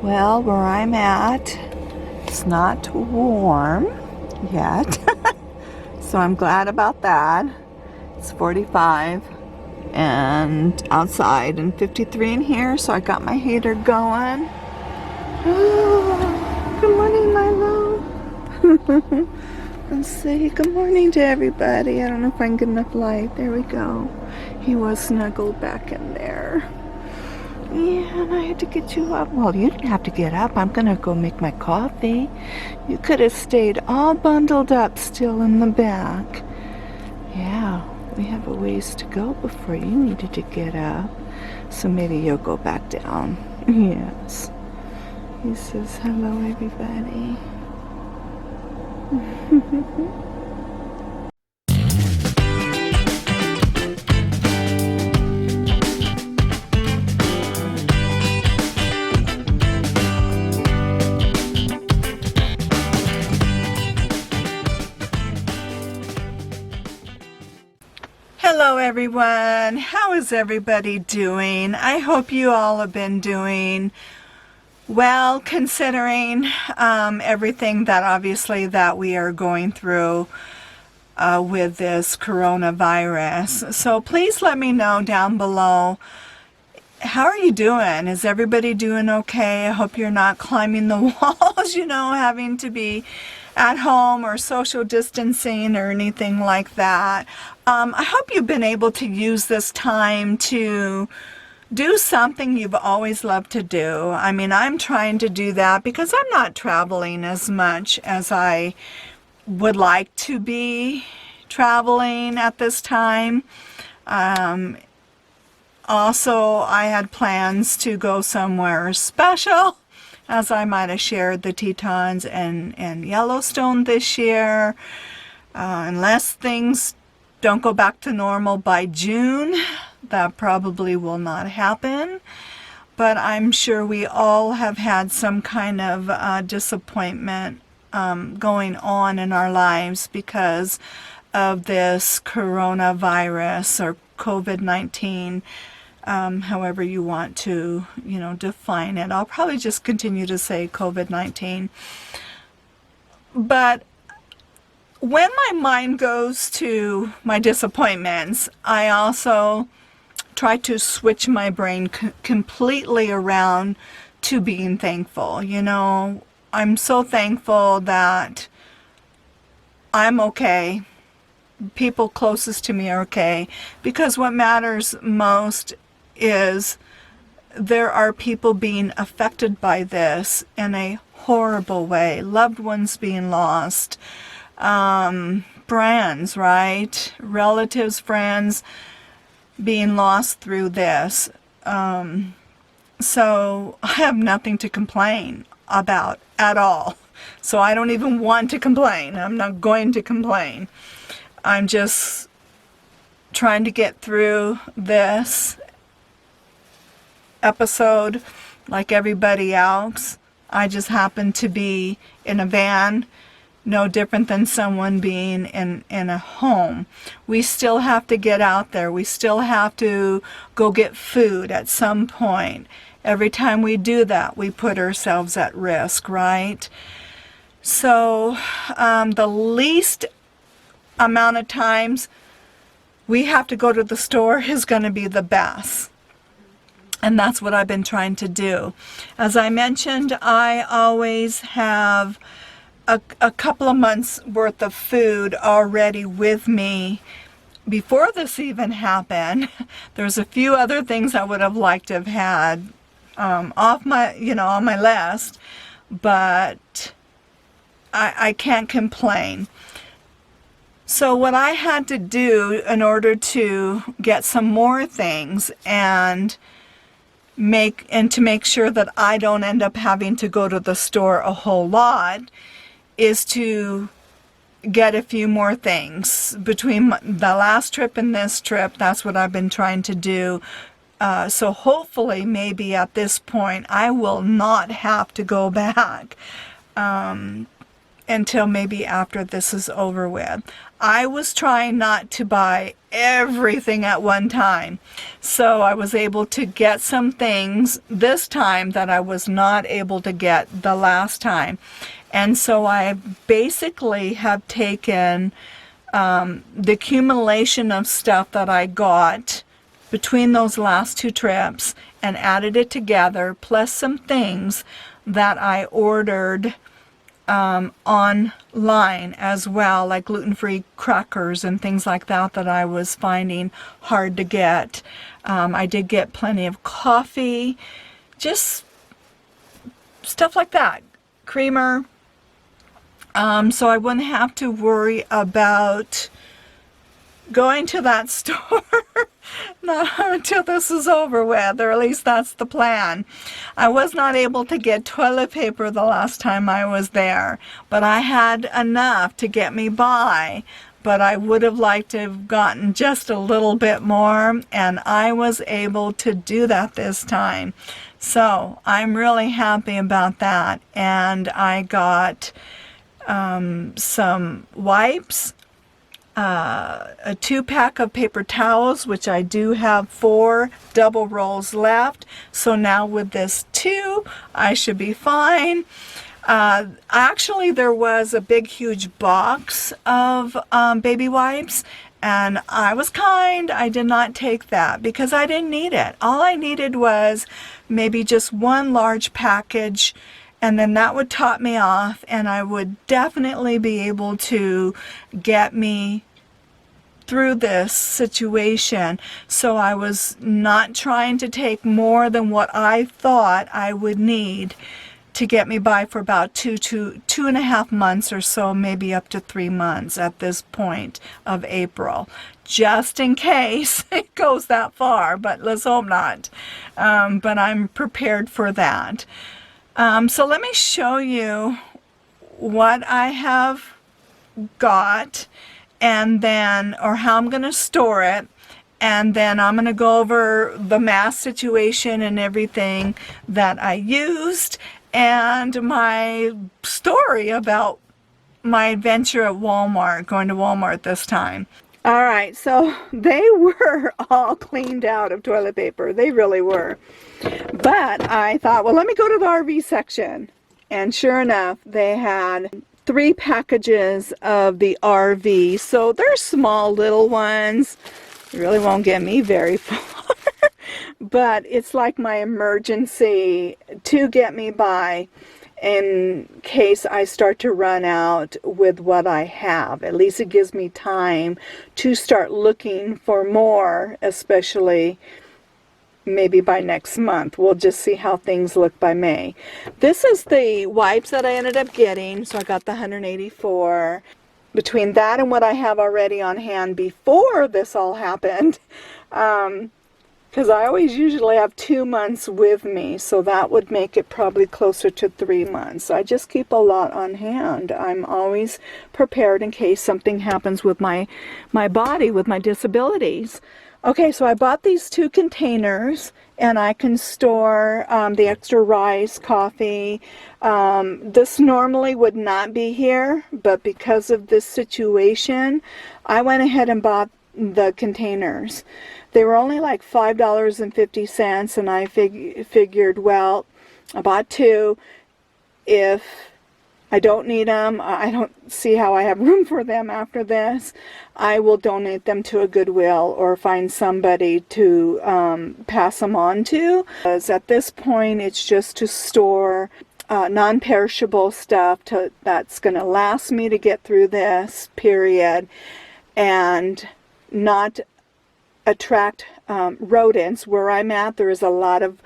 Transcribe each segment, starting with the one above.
Well, where I'm at, it's not warm yet, so I'm glad about that. It's 45 and outside and 53 in here, so I got my heater going. Oh, good morning, Milo. Let's say good morning to everybody. I don't know if I can get enough light. There we go. He was snuggled back in there. Yeah, and I had to get you up. Well, you didn't have to get up. I'm gonna go make my coffee. You could have stayed all bundled up still in the back. Yeah, we have a ways to go before you needed to get up. So maybe you'll go back down. Yes. He says, hello, everybody. Hello everyone, how is everybody doing? I hope you all have been doing well, considering everything that obviously that we are going through with this coronavirus. So please let me know down below, how are you doing? Is everybody doing okay? I hope you're not climbing the walls, having to be at home or social distancing or anything like that. I hope you've been able to use this time to do something you've always loved to do. I mean, I'm trying to do that because I'm not traveling as much as I would like to be traveling at this time. Also, I had plans to go somewhere special, as I might have shared the Tetons and Yellowstone this year. Unless things don't go back to normal by June, that probably will not happen. But I'm sure we all have had some kind of disappointment going on in our lives because of this coronavirus or COVID-19. However you want to, define it. I'll probably just continue to say COVID-19. But when my mind goes to my disappointments, I also try to switch my brain completely around to being thankful. I'm so thankful that I'm okay. People closest to me are okay, because what matters most is there are people being affected by this in a horrible way. Loved ones being lost, friends, right? Relatives, friends being lost through this. So I have nothing to complain about at all. So I don't even want to complain. I'm not going to complain. I'm just trying to get through this episode like everybody else. I just happen to be in a van, no different than someone being in a home. We still have to get out there. We still have to go get food at some point. Every time we do that, we put ourselves at risk, right? So the least amount of times we have to go to the store is going to be the best. And that's what I've been trying to do. As I mentioned, I always have a couple of months worth of food already with me before this even happened. There's a few other things I would have liked to have had off my, on my list, but I can't complain. So what I had to do in order to get some more things and to make sure that I don't end up having to go to the store a whole lot is to get a few more things. Between the last trip and this trip, that's what I've been trying to do. So hopefully, maybe at this point, I will not have to go back until maybe after this is over with. I was trying not to buy everything at one time. So I was able to get some things this time that I was not able to get the last time. And so I basically have taken the accumulation of stuff that I got between those last two trips and added it together, plus some things that I ordered online as well, like gluten-free crackers and things like that that I was finding hard to get. I did get plenty of coffee, just stuff like that, creamer, so I wouldn't have to worry about going to that store not until this is over with, or at least that's the plan. I was not able to get toilet paper the last time I was there, but I had enough to get me by. But I would have liked to have gotten just a little bit more, and I was able to do that this time. So I'm really happy about that. And I got some wipes, a 2-pack of paper towels, which I do have 4 double rolls left. So now with this 2, I should be fine. Actually, there was a big, huge box of baby wipes, and I was kind. I did not take that because I didn't need it. All I needed was maybe just 1 large package, and then that would top me off, and I would definitely be able to get me through this situation. So I was not trying to take more than what I thought I would need to get me by for about two and a half months or so, maybe up to 3 months at this point of April, just in case it goes that far, but let's hope not. But I'm prepared for that. So let me show you what I have got, and then, or how I'm going to store it, and then I'm going to go over the mask situation and everything that I used, and my story about my adventure at Walmart, going to Walmart this time. All right, so they were all cleaned out of toilet paper. They really were. But I thought, well, let me go to the RV section. And sure enough, they had 3 packages of the RV. So they're small little ones. They really won't get me very far. But it's like my emergency to get me by in case I start to run out with what I have. At least it gives me time to start looking for more, especially maybe by next month. We'll just see how things look by May. This is the wipes that I ended up getting. So I got the 184. Between that and what I have already on hand before this all happened, because I always usually have 2 months with me, so that would make it probably closer to 3 months. I just keep a lot on hand. I'm always prepared in case something happens with my body, with my disabilities. Okay, so I bought these 2 containers, and I can store the extra rice, coffee. This normally would not be here, but because of this situation, I went ahead and bought the containers. They were only like $5.50, and I figured, well, I bought 2. If I don't need them, I don't see how I have room for them after this, I will donate them to a Goodwill or find somebody to pass them on to. Because at this point, it's just to store non-perishable stuff that's going to last me to get through this period, and not attract rodents. Where I'm at, there is a lot of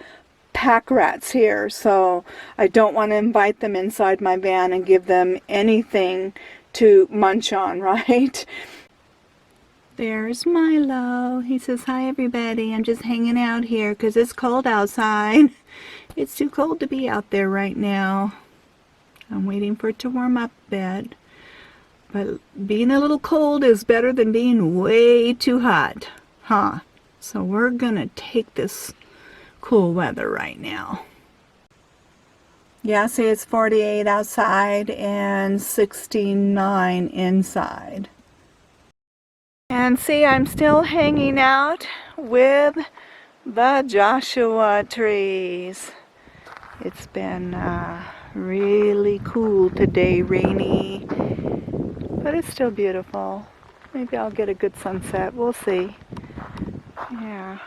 pack rats here, so I don't want to invite them inside my van and give them anything to munch on, right? There's Milo. He says, hi everybody, I'm just hanging out here because it's cold outside. It's too cold to be out there right now. I'm waiting for it to warm up a bit. But being a little cold is better than being way too hot, huh? So we're gonna take this cool weather right now. Yeah, see, it's 48 outside and 69 inside. And see, I'm still hanging out with the Joshua trees. It's been really cool today, rainy, but it's still beautiful. Maybe I'll get a good sunset, we'll see. Yeah.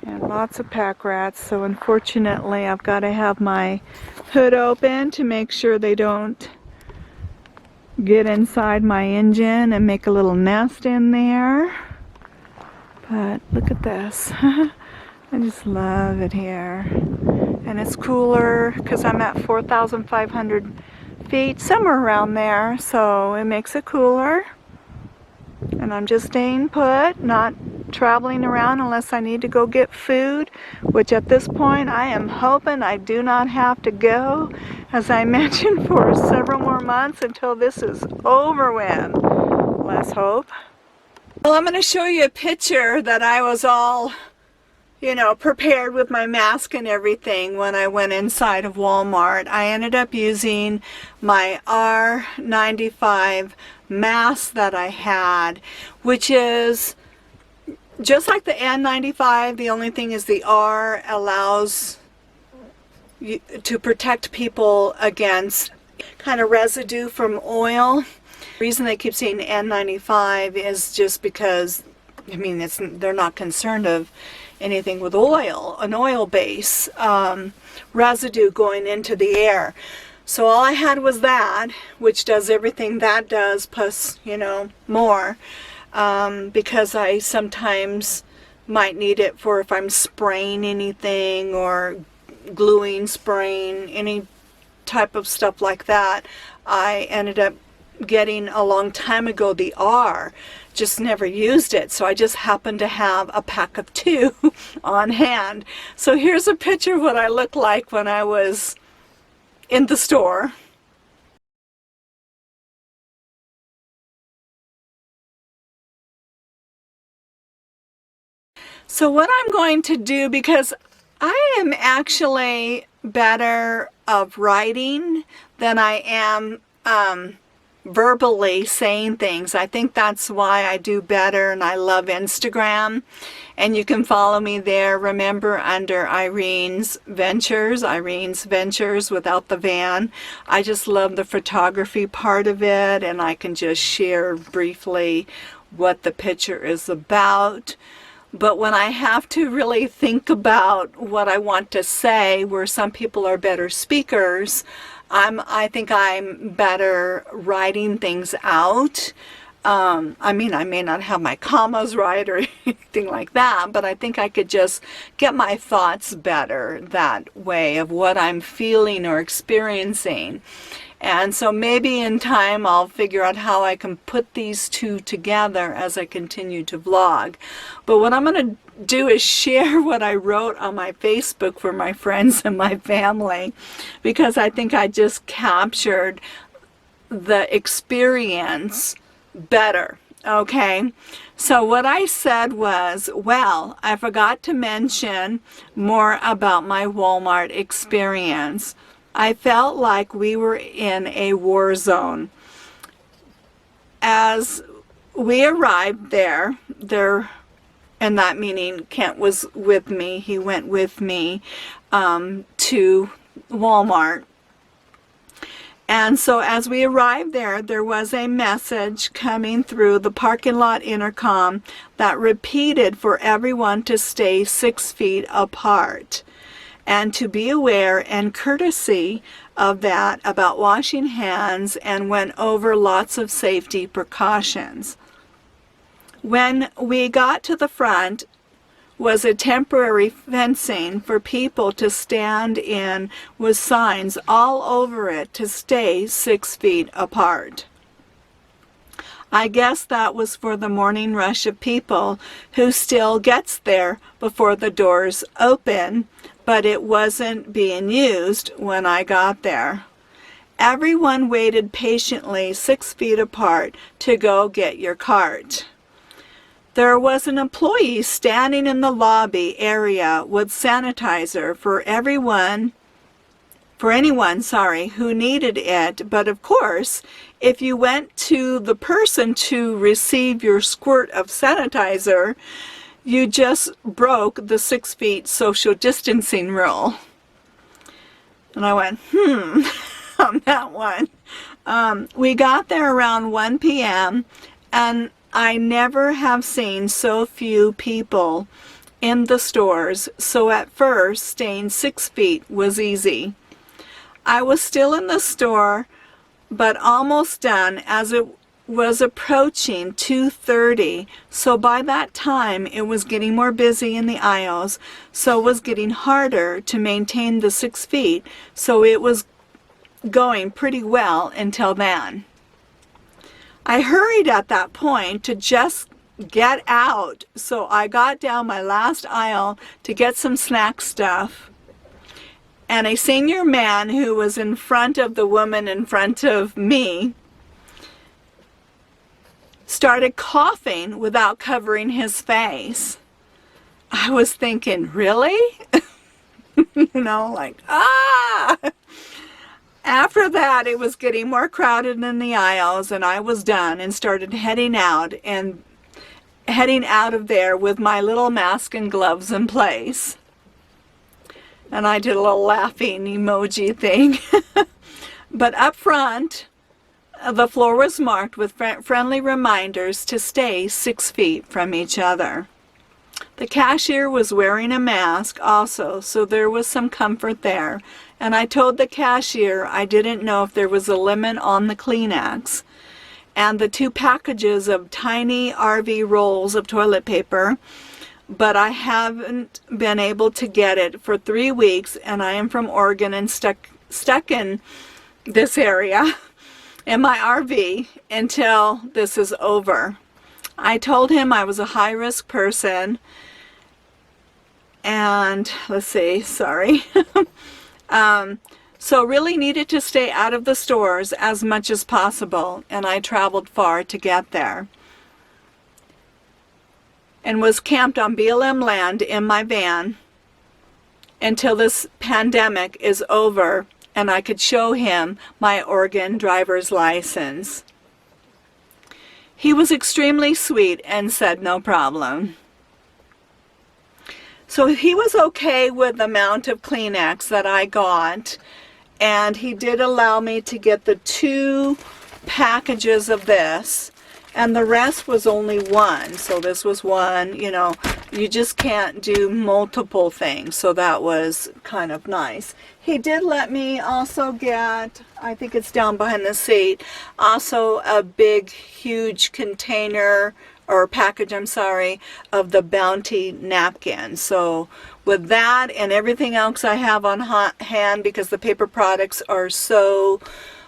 And lots of pack rats, so unfortunately I've got to have my hood open to make sure they don't get inside my engine and make a little nest in there. But look at this. I just love it here. And it's cooler because I'm at 4,500 feet, somewhere around there, so it makes it cooler. And I'm just staying put, not traveling around unless I need to go get food, which at this point I am hoping I do not have to go, as I mentioned, for several more months until this is over with. Let's hope. Well, I'm going to show you a picture that I was all, you know, prepared with my mask and everything when I went inside of Walmart. I ended up using my R95 mask that I had, which is just like the N95. The only thing is the R allows you to protect people against kind of residue from oil. The reason they keep saying N95 is just because, I mean, they're not concerned of anything with oil, an oil base, residue going into the air. So all I had was that, which does everything that does, plus, you know, more, because I sometimes might need it for if I'm spraying anything or gluing, spraying, any type of stuff like that. I ended up getting a long time ago the R, just never used it, so I just happened to have a pack of 2 on hand. So here's a picture of what I looked like when I was in the store. So what I'm going to do, because I am actually better of writing than I am verbally saying things. I think that's why I do better, and I love Instagram. And you can follow me there, remember, under Irene's Ventures without the van. I just love the photography part of it, and I can just share briefly what the picture is about. But when I have to really think about what I want to say, where some people are better speakers, I think I'm better writing things out. I mean, I may not have my commas right or anything like that, but I think I could just get my thoughts better that way of what I'm feeling or experiencing. And so maybe in time I'll figure out how I can put these two together as I continue to vlog. But what I'm going to do is share what I wrote on my Facebook for my friends and my family, because I think I just captured the experience better. Okay, so what I said was, well, I forgot to mention more about my Walmart experience. I felt like we were in a war zone. As we arrived there, and that meaning Kent was with me, he went with me to Walmart. And so as we arrived there, there was a message coming through the parking lot intercom that repeated for everyone to stay 6 feet apart, and to be aware and courtesy of that about washing hands, and went over lots of safety precautions. When we got to the front was a temporary fencing for people to stand in with signs all over it to stay 6 feet apart. I guess that was for the morning rush of people who still gets there before the doors open, but it wasn't being used when I got there. Everyone waited patiently 6 feet apart to go get your cart. There was an employee standing in the lobby area with sanitizer for everyone for anyone, sorry, who needed it. But of course, if you went to the person to receive your squirt of sanitizer, you just broke the 6 feet social distancing rule. And I went, on that one. We got there around 1 p.m. and I never have seen so few people in the stores. So at first, staying 6 feet was easy. I was still in the store, but almost done as it was approaching 2:30. So by that time, it was getting more busy in the aisles. So it was getting harder to maintain the 6 feet. So it was going pretty well until then. I hurried at that point to just get out. So I got down my last aisle to get some snack stuff. And a senior man who was in front of the woman in front of me started coughing without covering his face. I was thinking, really? Like, ah! After that, it was getting more crowded in the aisles, and I was done and started heading out of there with my little mask and gloves in place. And I did a little laughing emoji thing. But up front, the floor was marked with friendly reminders to stay 6 feet from each other. The cashier was wearing a mask also, so there was some comfort there. And I told the cashier I didn't know if there was a limit on the Kleenex. And the 2 packages of tiny RV rolls of toilet paper, but I haven't been able to get it for 3 weeks, and I am from Oregon and stuck in this area in my RV until this is over. I told him I was a high-risk person, and let's see, sorry. So really needed to stay out of the stores as much as possible, and I traveled far to get there. And was camped on BLM land in my van until this pandemic is over and I could show him my Oregon driver's license. He was extremely sweet and said no problem. So he was okay with the amount of Kleenex that I got, and he did allow me to get the 2 packages of this. And the rest was only 1. So this was 1, you just can't do multiple things. So that was kind of nice. He did let me also get, I think it's down behind the seat, also a big, huge container or package, I'm sorry, of the Bounty napkin. So with that and everything else I have on hand, because the paper products are so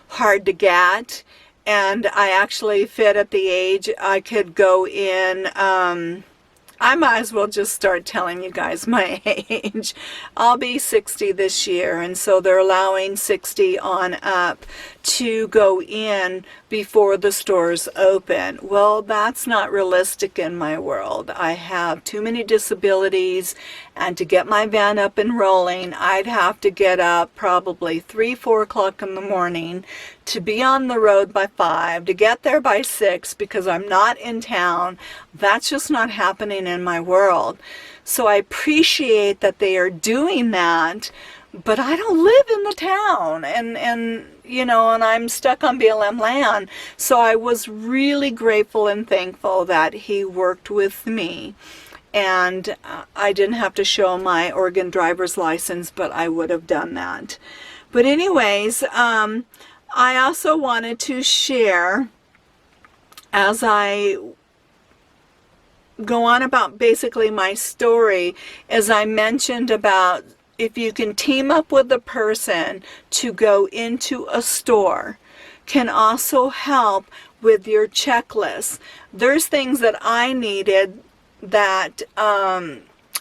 hard to get, and I actually fit at the age I could go in, I might as well just start telling you guys my age. I'll be 60 this year, and so they're allowing 60 on up to go in before the stores open. Well, that's not realistic in my world. I have too many disabilities, and to get my van up and rolling, I'd have to get up probably 3-4 o'clock in the morning to be on the road by 5, to get there by 6 because I'm not in town. That's just not happening in my world. So I appreciate that they are doing that, but I don't live in the town, and I'm stuck on BLM land. So I was really grateful and thankful that he worked with me. And I didn't have to show my Oregon driver's license, but I would have done that. But anyways, I also wanted to share, as I go on about basically my story, as I mentioned about if you can team up with a person to go into a store, can also help with your checklist. There's things that I needed that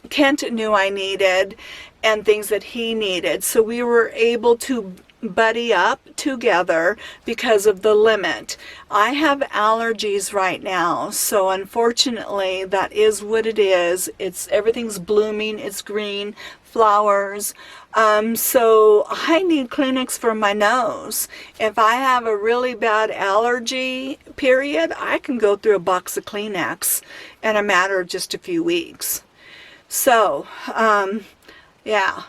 Kent knew I needed, and things that he needed. So we were able to buddy up together because of the limit. I have allergies right now, so unfortunately that is what it is. Everything's blooming, it's green, flowers So I need Kleenex for my nose. If I have a really bad allergy period, I can go through a box of Kleenex in a matter of just a few weeks. So, yeah.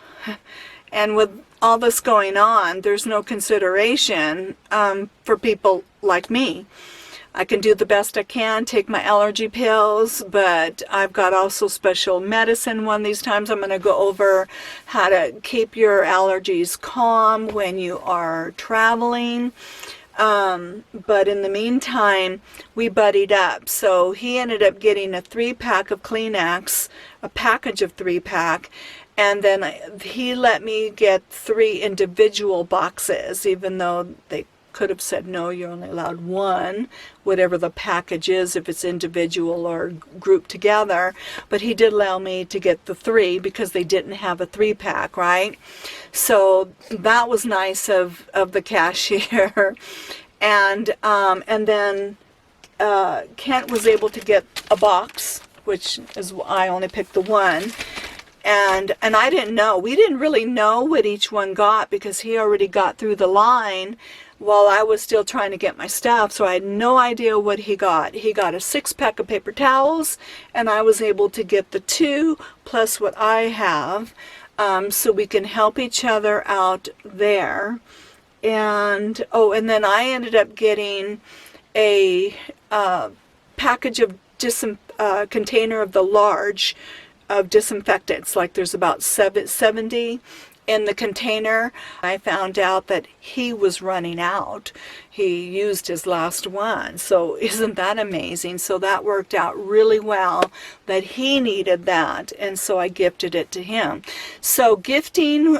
And with all this going on, there's no consideration for people like me. I can do the best I can, take my allergy pills, but I've got also special medicine. One of these times I'm going to go over how to keep your allergies calm when you are traveling. But in the meantime, we buddied up. So he ended up getting a 3-pack of Kleenex, a package of 3-pack, and then he let me get 3 individual boxes, even though they could have said, no, you're only allowed 1, whatever the package is, if it's individual or grouped together. But he did allow me to get the 3 because they didn't have a 3-pack, right? So that was nice of the cashier. And then Kent was able to get a box, which is, I only picked the 1. And I didn't know. We didn't really know what each one got because he already got through the line while I was still trying to get my stuff. So I had no idea what he got. He got a 6-pack of paper towels, and I was able to get the 2 plus what I have, so we can help each other out there. And, and then I ended up getting a package of container of the large of disinfectants. Like there's about 70 in the container. I found out that he was running out. He used his last one. So isn't that amazing? So that worked out really well that he needed that. And so I gifted it to him. So gifting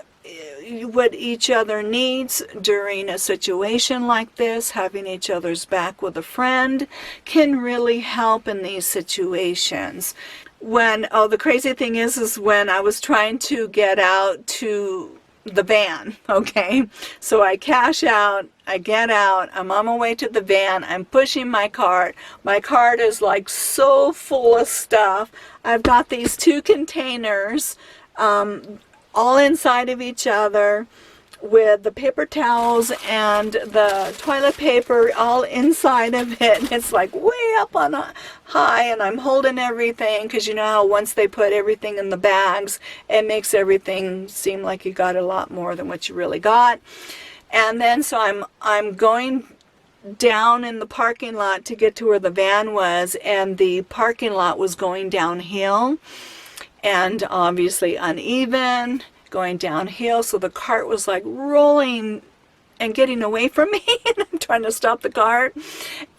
what each other needs during a situation like this, having each other's back with a friend, can really help in these situations. The crazy thing is when I was trying to get out to the van, okay? So I cash out, I get out, I'm on my way to the van, I'm pushing my cart. My cart is like so full of stuff. I've got these 2 containers, all inside of each other, with the paper towels and the toilet paper all inside of it. And it's like way up on high, and I'm holding everything because you know how once they put everything in the bags, it makes everything seem like you got a lot more than what you really got. And then so I'm going down in the parking lot to get to where the van was, and the parking lot was going downhill and obviously uneven, going downhill, so the cart was like rolling and getting away from me, and I'm trying to stop the cart,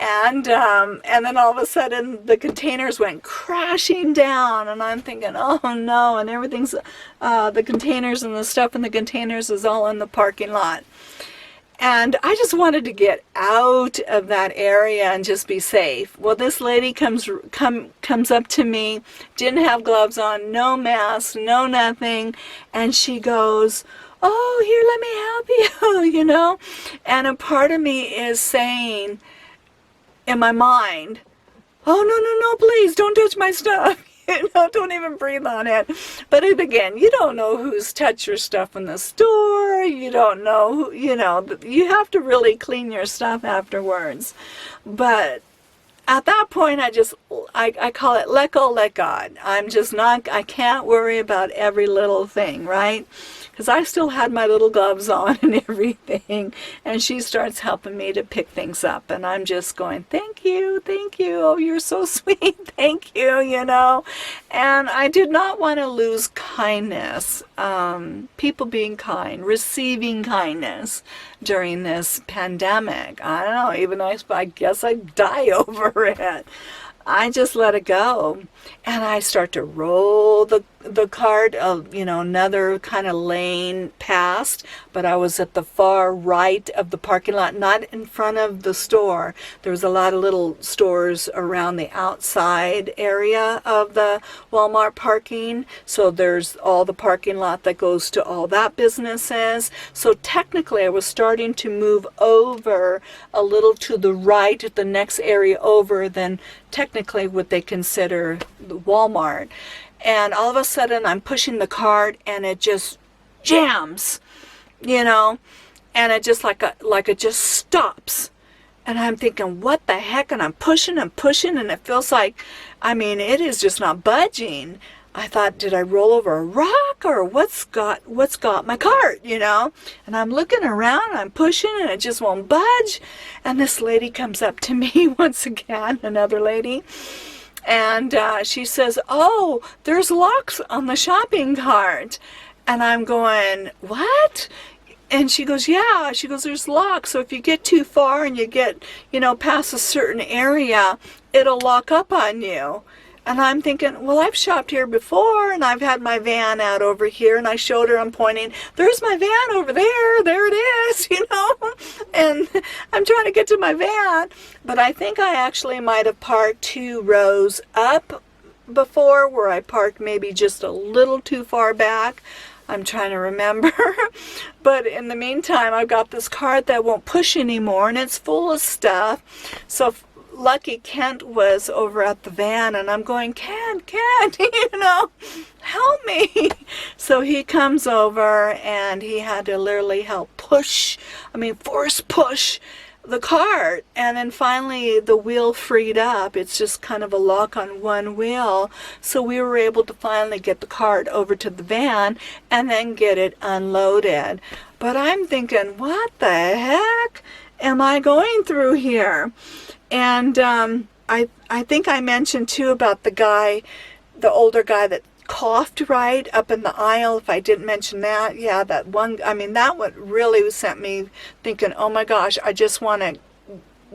and then all of a sudden the containers went crashing down, and I'm thinking, oh no, and everything's the containers and the stuff in the containers is all in the parking lot. And I just wanted to get out of that area and just be safe. Well, this lady comes up to me, didn't have gloves on, no mask, no nothing, and she goes, oh, here, let me help you, you know? And a part of me is saying, in my mind, oh, no, please, don't touch my stuff. You know, don't even breathe on it. But again, you don't know who's touched your stuff in the store. You don't know who, you know, you have to really clean your stuff afterwards. But at that point, I call it let go, let God. I can't worry about every little thing, right? Because I still had my little gloves on and everything. And she starts helping me to pick things up. And I'm just going, thank you. Oh, you're so sweet. Thank you, you know. And I did not want to lose kindness. People being kind, receiving kindness during this pandemic. I don't know, even I guess I'd die over it. I just let it go, and I start to roll the cart, another kind of lane past, but I was at the far right of the parking lot, not in front of the store. There was a lot of little stores around the outside area of the Walmart parking, so there's all the parking lot that goes to all that businesses. So technically I was starting to move over a little to the right, the next area over than technically what they consider the Walmart. And all of a sudden I'm pushing the cart, and it just jams, and it just like it just stops. And I'm thinking, what the heck? And I'm pushing and pushing, and it feels like, it is just not budging. I thought, did I roll over a rock, or what's got my cart, And I'm looking around, and I'm pushing, and it just won't budge. And this lady comes up to me once again, another lady, and she says, "Oh, there's locks on the shopping cart." And I'm going, "What?" And she goes, "Yeah." She goes, "There's locks, so if you get too far and you get, past a certain area, it'll lock up on you." And I'm thinking, well, I've shopped here before, and I've had my van out over here, and I showed her, I'm pointing, "There's my van over there it is," and I'm trying to get to my van. But I think I actually might have parked 2 rows up before, where I parked maybe just a little too far back. I'm trying to remember. But in the meantime, I've got this cart that won't push anymore, and it's full of stuff. So lucky Kent was over at the van, and I'm going, Kent, help me. So he comes over, and he had to literally help force push the cart. And then finally the wheel freed up. It's just kind of a lock on one wheel. So we were able to finally get the cart over to the van and then get it unloaded. But I'm thinking, what the heck am I going through here? And I think I mentioned too about the older guy that coughed right up in the aisle. If I didn't mention that, yeah, that one, that one really sent me thinking, oh my gosh, I just want to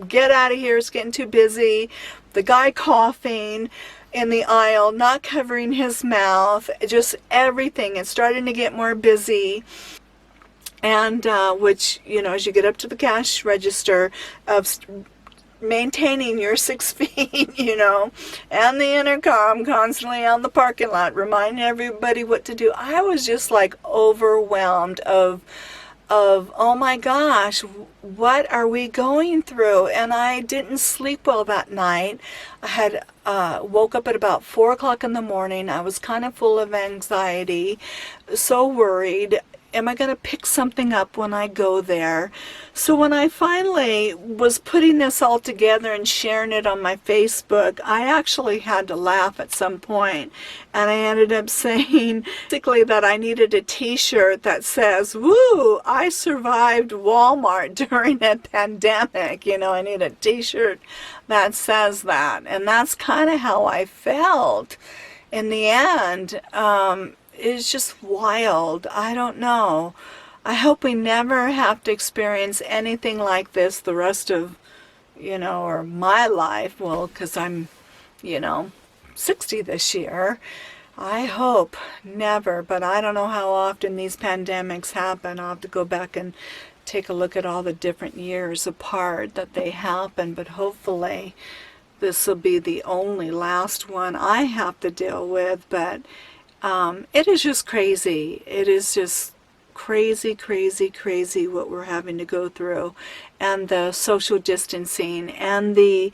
get out of here. It's getting too busy. The guy coughing in the aisle, not covering his mouth, just everything. It's starting to get more busy. And which, as you get up to the cash register, of maintaining your 6 feet, and the intercom constantly on the parking lot, reminding everybody what to do. I was just like overwhelmed of oh my gosh, what are we going through? And I didn't sleep well that night. I had woke up at about 4 o'clock in the morning. I was kind of full of anxiety, so worried. Am I going to pick something up when I go there? So when I finally was putting this all together and sharing it on my Facebook, I actually had to laugh at some point. And I ended up saying basically that I needed a t-shirt that says, "Woo, I survived Walmart during a pandemic." I need a t-shirt that says that. And that's kind of how I felt in the end. It's just wild. I don't know. I hope we never have to experience anything like this the rest of, or my life. Well, because I'm, 60 this year. I hope never, but I don't know how often these pandemics happen. I'll have to go back and take a look at all the different years apart that they happen, but hopefully this will be the only last one I have to deal with. But it is just crazy. It is just crazy, crazy, crazy what we're having to go through, and the social distancing, and the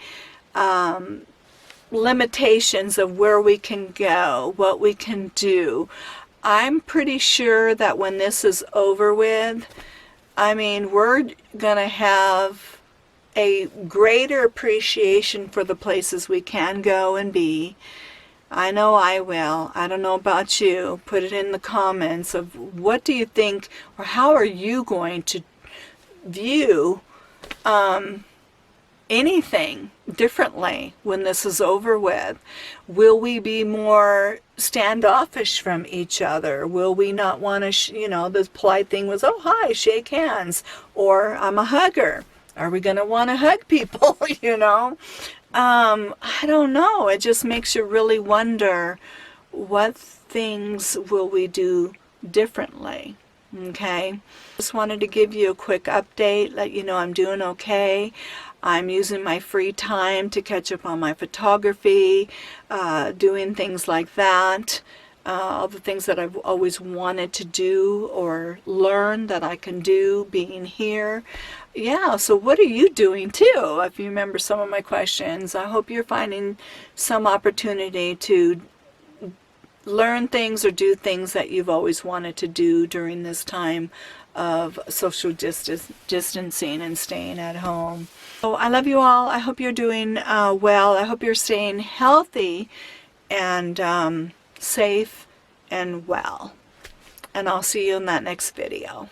limitations of where we can go, what we can do. I'm pretty sure that when this is over with, we're going to have a greater appreciation for the places we can go and be. I know I will. I don't know about you. Put it in the comments of what do you think, or how are you going to view anything differently when this is over with? Will we be more standoffish from each other? Will we not want to, the polite thing was, "Oh, hi, shake hands," or "I'm a hugger." Are we going to want to hug people, I don't know. It just makes you really wonder, what things will we do differently? Okay. Just wanted to give you a quick update, let you know I'm doing okay. I'm using my free time to catch up on my photography, doing things like that. All the things that I've always wanted to do or learn that I can do being here. Yeah, so what are you doing too? If you remember some of my questions, I hope you're finding some opportunity to learn things or do things that you've always wanted to do during this time of social distancing and staying at home. So I love you all. I hope you're doing well. I hope you're staying healthy and safe and well. And I'll see you in that next video.